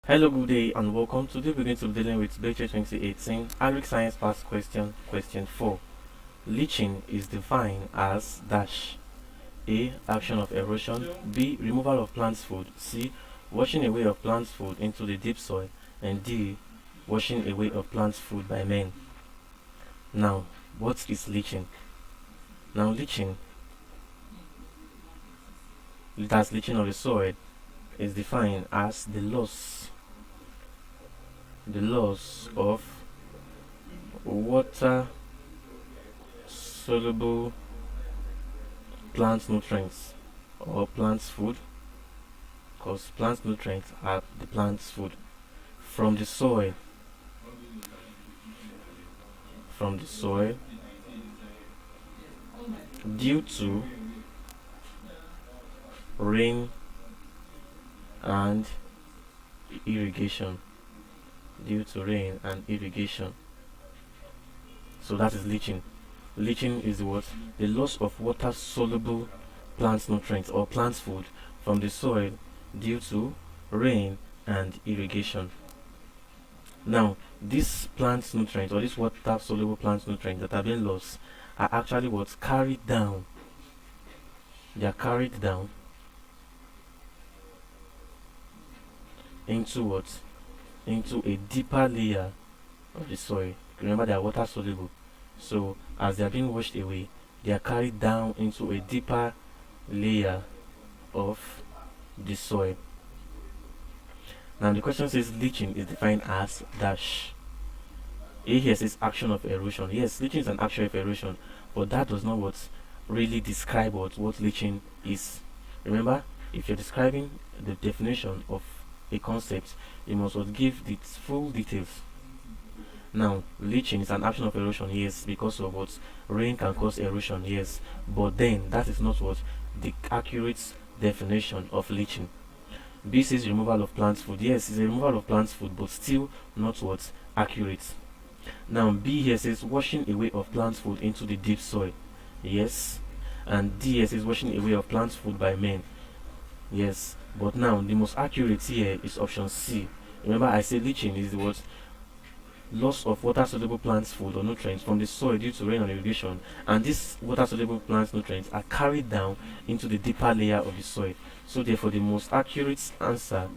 Hello, good day, and welcome. Today we're going to be dealing with BECE 2018 AGRIC Science Past Question, Question 4. Leaching is defined as dash A. Action of erosion, B. Removal of plants' food, C. Washing away of plants' food into the deep soil, and D. Washing away of plants' food by men. Now, what is leaching? Now, leaching of the soil is defined as the loss of water soluble plant nutrients or plant's food, because plant nutrients are the plant's food, from the soil due to rain and irrigation. So that is leaching. Leaching is what? The loss of water soluble plant nutrients or plant food from the soil due to rain and irrigation. Now, these plant nutrients or these water soluble plant nutrients that are being lost are actually what's carried down. They are carried down into what? Into a deeper layer of the soil. Remember, they are water soluble, so as they are being washed away, they are carried down into a deeper layer of the soil. Now the question says leaching is defined as dash. A here says action of erosion. Yes, leaching is an action of erosion, but that does not really describe what leaching is. Remember, if you're describing the definition of a concept, you must give the full details. Now, leaching is an action of erosion, yes, because of what rain can cause erosion, yes, but then that is not what the accurate definition of leaching. B says removal of plant food. Yes, it's a removal of plant food, but still not what accurate. Now, B here says washing away of plant food into the deep soil. Yes, and D here says washing away of plant food by men. Yes, but now the most accurate here is option C. Remember, I said leaching is what loss of water soluble plants food or nutrients from the soil due to rain and irrigation, and these water soluble plant nutrients are carried down into the deeper layer of the soil. So therefore the most accurate answer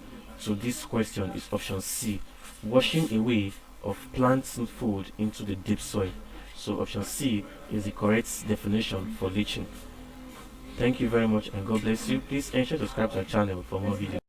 to this question is option C, washing away of plants food into the deep soil. So option C is the correct definition for leaching. Thank you very much and God bless you. Please ensure to subscribe to our channel for more videos.